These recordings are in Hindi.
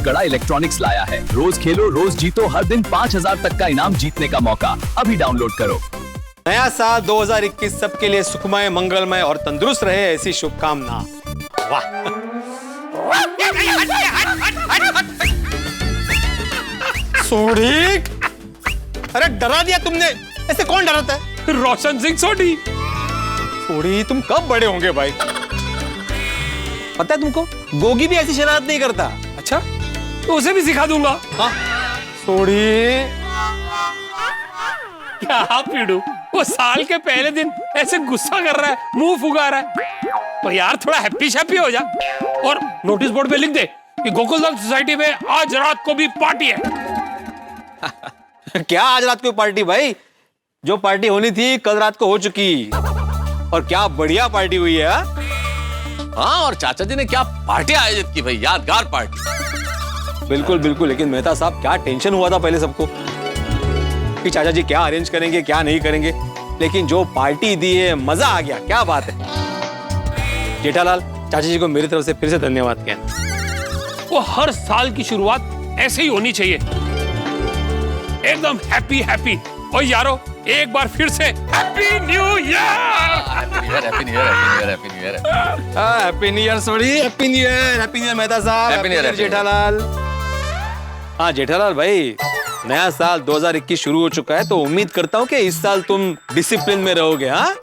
गड़ा इलेक्ट्रॉनिक्स लाया है। रोज खेलो रोज जीतो, हर दिन 5,000 तक का इनाम जीतने का मौका। अभी डाउनलोड करो। नया साल 2021 सबके लिए सुखमय, मंगलमय और तंदुरुस्त रहे, ऐसी शुभकामना। वाह। सोडी, अरे डरा दिया तुमने। ऐसे कौन डराता है? रोशन सिंह सोडी। सोडी, तुम कब बड़े होंगे भाई? पता है तुमको, गोगी भी ऐसी शरारत नहीं करता। अच्छा, तो उसे भी सिखा दूंगा। हाँ सोडी। क्या पीड़ू, वो साल के पहले दिन ऐसे गुस्सा कर रहा है, मुंह फुगा रहा है। तो यार थोड़ा हैप्पी शैप्पी हो जा और नोटिस बोर्ड पे लिख दे कि गोकुलधाम सोसाइटी में आज रात को भी पार्टी है। क्या आज रात को पार्टी भाई? जो पार्टी होनी थी कल रात को हो चुकी। और क्या बढ़िया पार्टी हुई है। हाँ, और चाचा जी ने क्या पार्टी आयोजित की भाई, यादगार पार्टी। बिल्कुल बिल्कुल, लेकिन मेहता साहब क्या टेंशन हुआ था पहले सबको कि चाचा जी क्या अरेंज करेंगे क्या नहीं करेंगे, लेकिन जो पार्टी दी है मजा आ गया। क्या बात है जेठालाल, चाचा जी को मेरी तरफ से फिर से धन्यवाद कहना। वो हर साल की शुरुआत ऐसे ही होनी चाहिए, एकदम हैप्पी हैप्पी। और यारो एक बार फिर से happy new year. Happy new year, happy new year, happy new year, happy new year sorry, happy new year, happy new year Mehta साहब, हैप्पी न्यू ईयर जेठालाल। हाँ जेठालाल भाई, नया साल 2021 शुरू हो चुका है, तो उम्मीद करता हूँ कि इस साल तुम डिसिप्लिन में रहोगे। हाँ,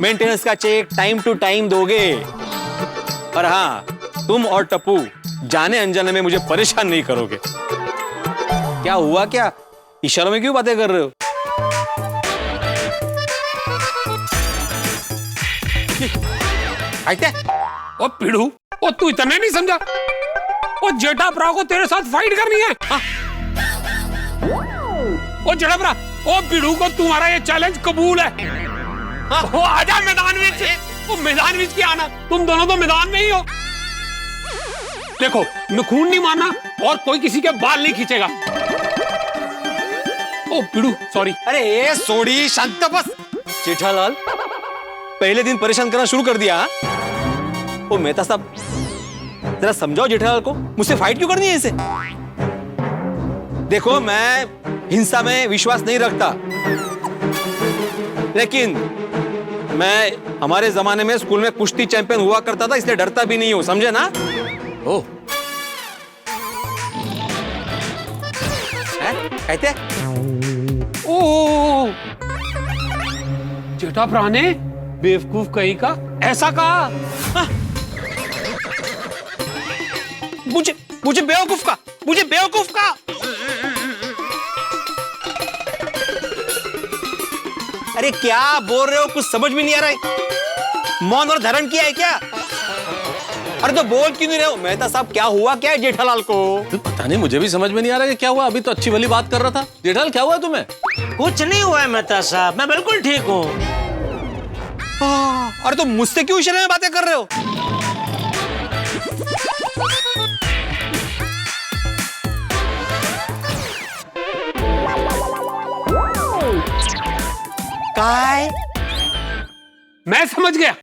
मेंटेनेंस का चेक टाइम टू टाइम दोगे। और हाँ, तुम और टप्पू जाने अनजाने में मुझे परेशान नहीं करोगे। क्या हुआ क्या? इशारों में क्यों बातें कर रहे हो? ओ पीड़ू, ओ तू इतना नहीं समझा? ओ जेठा भरा को तेरे साथ फाइट करनी है। हाँ? ओ जेठा भरा, ओ पीड़ू को तुम्हारा ये चैलेंज कबूल है। हाँ? ओ आजा मैदान में। ओ मैदान में क्या आना, तुम दोनों तो मैदान में ही हो। देखो, मैं खून नहीं मारना और कोई किसी के बाल नहीं खींचेगा। ओ पीड़ू सॉरी। अरे ये सोडी, शांत बस। जेठालाल पहले दिन परेशान करना शुरू कर दिया। ओ मेहता साहब, जरा समझाओ जेठालाल को, मुझसे फाइट क्यों करनी है इसे? देखो, मैं हिंसा में विश्वास नहीं रखता, लेकिन मैं हमारे जमाने में स्कूल में कुश्ती चैंपियन हुआ करता था, इसलिए डरता भी नहीं हूं, समझे ना? ओह, कहते ओ जेठा भरा ने बेवकूफ कहीं का ऐसा कहा। हाँ? मुझे बेवकूफ का, मुझे बेवकूफ का। अरे क्या बोल रहे हो, कुछ समझ में नहीं आ रहा है। मौन और धारण किया है क्या? अरे तो बोल क्यों नहीं रहे हो? मेहता साहब क्या हुआ क्या है जेठालाल को? पता नहीं, मुझे भी समझ में नहीं आ रहा कि क्या हुआ। अभी तो अच्छी भली बात कर रहा था। जेठालाल क्या हुआ तुम्हें? कुछ नहीं हुआ है मेहता साहब, मैं बिल्कुल ठीक हूँ। अरे तो मुझसे क्यों इशारे में बातें कर रहे हो? काय? मैं समझ गया,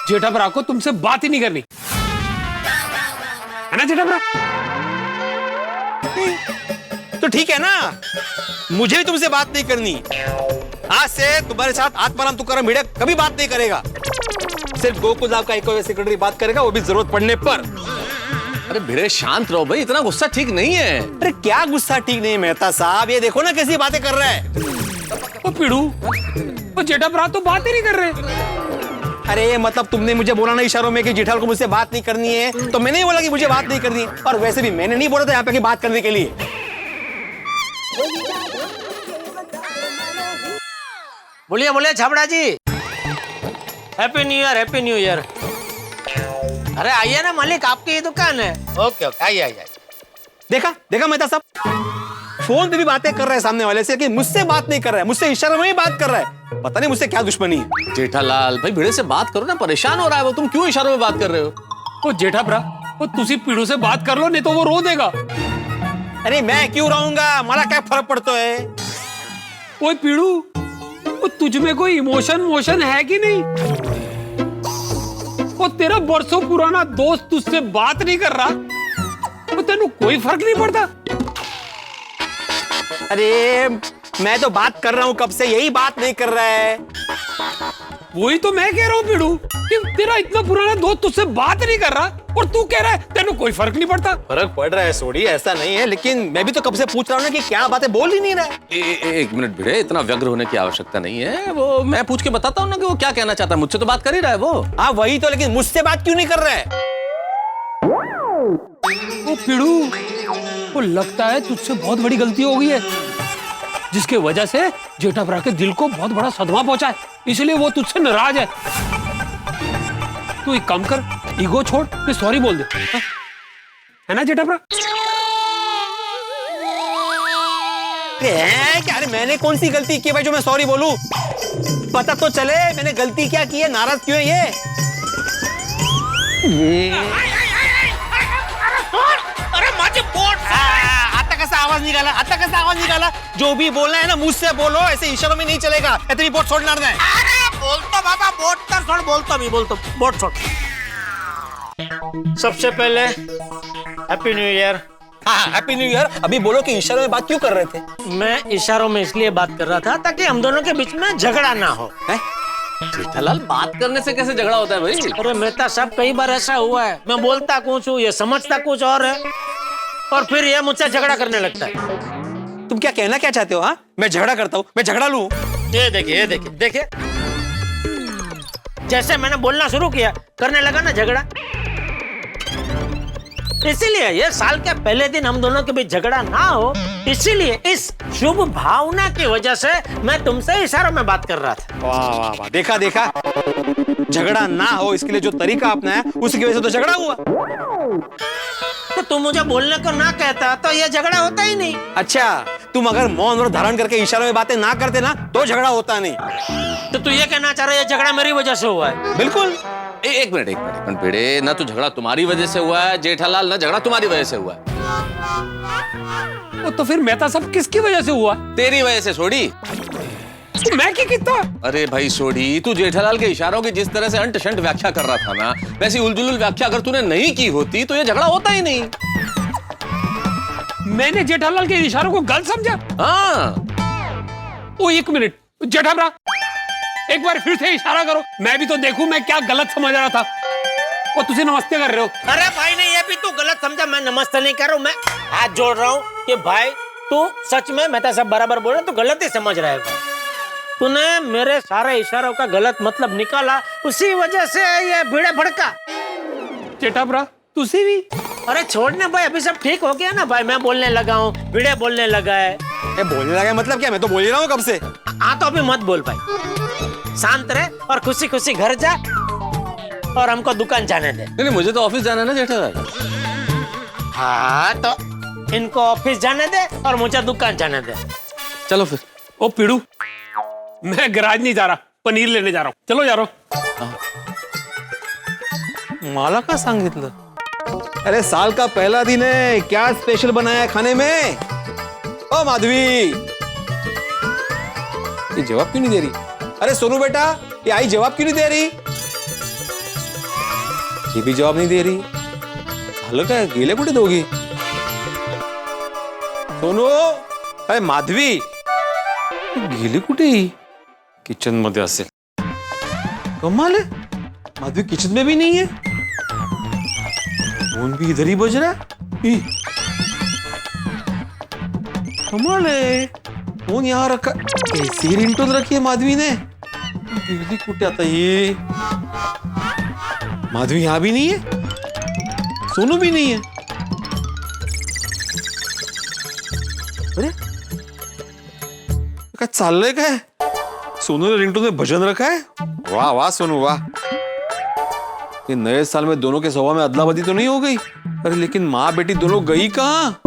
जेठा भरा को तुमसे बात ही नहीं करनी है ना जेठा भरा? तो ठीक है ना, मुझे भी तुमसे बात नहीं करनी। आज से तुम्हारे साथ आत्माराम तुकाराम भिड़े कभी बात नहीं करेगा। सिर्फ गोकुलधाम का एक सेक्रेटरी बात करेगा, वो भी जरूरत पड़ने पर। अरे भिड़े शांत रहो भाई, इतना गुस्सा ठीक नहीं है। अरे क्या गुस्सा ठीक नहीं मेहता साहब, ये देखो ना कैसी बातें कर रहा है। ओ पीड़ू, ओ जेठा भरा तो बात ही नहीं कर रहे। अरे मतलब तुमने मुझे बोला ना इशारों में कि जेठालाल को मुझसे बात नहीं करनी है, तो मैंने ही बोला कि मुझे बात नहीं करनी है। और वैसे भी मैंने नहीं बोला था यहाँ पे कि बात करने के लिए। बोलिए बोलिए Chhabra ji, happy new year, happy new year. अरे आइए ना मालिक, आपकी ही दुकान है। ओके ओके, आइए आइए। देखा देखा मेहता साहब, फोन पे भी बातें कर रहा है सामने वाले से, कि मुझसे बात नहीं कर रहा है, मुझसे इशारों में ही बात कर रहा है। पता नहीं मुझसे क्या दुश्मनी है। जेठालाल भाई, भिड़े से बात करो ना, परेशान हो रहा है वो। तुम क्यों इशारों में बात कर रहे हो? ओ जेठा भरा, ओ तुसी पीड़ू से बात कर लो, नहीं तो वो रो देगा। अरे मैं क्यों रहूंगा, मला क्या फर्क पड़ता है? ओए पीड़ू, ओ तुझ में कोई इमोशन है कि नहीं? ओ तेरा बरसों पुराना दोस्त तुझसे बात नहीं कर रहा, तो तेनू कोई फर्क नहीं पड़ता? अरे मैं तो बात कर रहा हूँ कब से, यही बात नहीं कर रहा है। वही तो मैं कह रहा हूँ पिड़ू कि तेरा इतना पुराना दोस्त तुझसे बात नहीं कर रहा और तू कह रहा है तेनू कोई फर्क नहीं पड़ता। फर्क पड़ रहा है सोडी, ऐसा नहीं है, लेकिन मैं भी तो कब से पूछ रहा हूँ ना कि क्या बातें बोल ही नहीं रहा है। एक मिनट भिड़े, इतना व्यग्र होने की आवश्यकता नहीं है। वो मैं पूछ के बताता हूँ ना कि वो क्या कहना चाहता है। मुझसे तो बात कर ही रहा है वो। हाँ वही तो, लेकिन मुझसे बात क्यों नहीं कर रहा है? वो पिड़ू, वो लगता है तुझसे बहुत बड़ी गलती हो गई है, जिसके वजह से जेठाभरा के दिल को बहुत बड़ा सदमा पहुंचा है, इसलिए वो तुझसे नाराज है। तू एक काम कर, ईगो छोड़, फिर सॉरी बोल दे, हा? है ना जेठाभरा? क्या? अरे मैंने कौन सी गलती की भाई जो मैं सॉरी बोलूं? पता तो चले मैंने गलती क्या की है, नाराज क्यों है ये? अरे माझे पोट आता कैसा आवाज निकाला? आता कैसा आवाज निकाला? जो भी बोलना है ना मुझसे बोलो, ऐसे इशारों में नहीं चलेगा। तुम्ही बोट सोडणार नाही। अरे बोलतो बाबा, बोट तर छोड़, बोलतो बोट छोड़। सबसे पहले हैप्पी न्यू ईयर। हाँ हैप्पी न्यू ईयर। अभी बोलो कि इशारों में बात क्यों कर रहे थे? मैं इशारों में इसलिए बात कर रहा था ताकि हम दोनों के बीच में झगड़ा ना हो। जेठालाल, बात करने से कैसे झगड़ा होता है भाई? अरे मेहता साहब, कई बार ऐसा हुआ है, मैं बोलता कुछ हूँ, ये समझता कुछ और है, और फिर ये मुझसे झगड़ा करने लगता है। तुम क्या कहना क्या चाहते हो? हाँ मैं झगड़ा करता हूँ, मैं झगड़ा लूं? ये देखिए, जैसे मैंने बोलना शुरू किया करने लगा ना झगड़ा। इसीलिए ये साल के पहले दिन हम दोनों के बीच झगड़ा ना हो, इसीलिए इस शुभ भावना की वजह से मैं तुमसे इशारों में बात कर रहा था। वाह वाह वाह, देखा झगड़ा ना हो इसके लिए जो तरीका अपनाया उसकी वजह से तो झगड़ा हुआ। तो तुम मुझे बोलने को ना कहता तो ये झगड़ा होता ही नहीं। अच्छा, तुम अगर मौन और धारण करके इशारों में बातें ना करते ना तो झगड़ा होता नहीं। तो तू ये कहना चाह रहा है ये झगड़ा मेरी वजह से हुआ है? बिल्कुल। एक मिनट भिड़े, ना तो झगड़ा तुम्हारी वजह से हुआ है जेठालाल, ना झगड़ा तुम्हारी वजह से हुआ है। तो फिर मेहता साहब किसकी वजह से हुआ? तेरी वजह से सोडी। तो मैं क्या कितना? अरे भाई सोडी, तू जेठालाल के इशारों की जिस तरह से अंट शंट व्याख्या कर रहा था ना, वैसी उलझुल व्याख्या अगर तूने नहीं की होती तो ये झगड़ा होता ही नहीं। मैंने जेठालाल के इशारों को गलत समझा? हाँ। ओ एक मिनट जेठाभरा, एक बार फिर से इशारा करो, मैं भी तो देखूं मैं क्या गलत समझ रहा था। वो तुझे नमस्ते कर रहे हो? अरे भाई नहीं, ये भी तू गलत समझा। मैं नमस्ते नहीं कर रहा हूँ, मैं हाथ जोड़ रहा हूँ कि भाई तू सच में मेहता साहब बराबर बोल रहे, तू गलत ही समझ रहा है। तूने मेरे सारे इशारों का गलत मतलब निकाला, उसी वजह से ये भिड़े भड़का। जेठाभरा तुझे भी? अरे छोड़ने भाई, अभी सब ठीक हो गया ना भाई। मैं बोलने लगा हूँ, भिड़े बोलने लगा है। बोलने लगा मतलब क्या? मैं तो बोल ही रहा हूँ कब से। हाँ तो अभी मत बोल भाई, शांत रहे और खुशी खुशी घर जा और हमको दुकान जाने दे। नहीं, मुझे तो ऑफिस जाना है ना जेठालाल। हाँ तो इनको ऑफिस जाने दे और मुझे दुकान जाने दे। चलो फिर। ओ पिड़ू, मैं गैराज नहीं जा रहा, पनीर लेने जा रहा हूँ। चलो जा रहा हूँ। मला का सांगितलं? अरे साल का पहला दिन है, क्या स्पेशल बनाया है खाने में? ओ माधवी, ये जवाब क्यों नहीं दे रही? अरे सोनू बेटा, ये आई जवाब क्यों नहीं दे रही? ये भी जवाब नहीं दे रही। झालं काय? गेले कुठे दोघी? सोनू, अरे माधवी गेली कुठे? किचन मध्ये असेल। कमाल है, माधवी किचन में भी नहीं है। फोन भी इधर ही बज रहा है। कमाल है, फोन यहाँ रखा, ऐसी रिंगटोन रखी है माधवी ने। गेली कुठे आता ये? माधवी यहाँ भी नहीं है, सोनू भी नहीं है। अरे काय चाललंय काय? सोनू ने रिंगटोन में भजन रखा है। वाह वाह सोनू वाह। ये नए साल में दोनों के स्वभाव में अदला बदली तो नहीं हो गई? अरे लेकिन माँ बेटी दोनों गई कहाँ?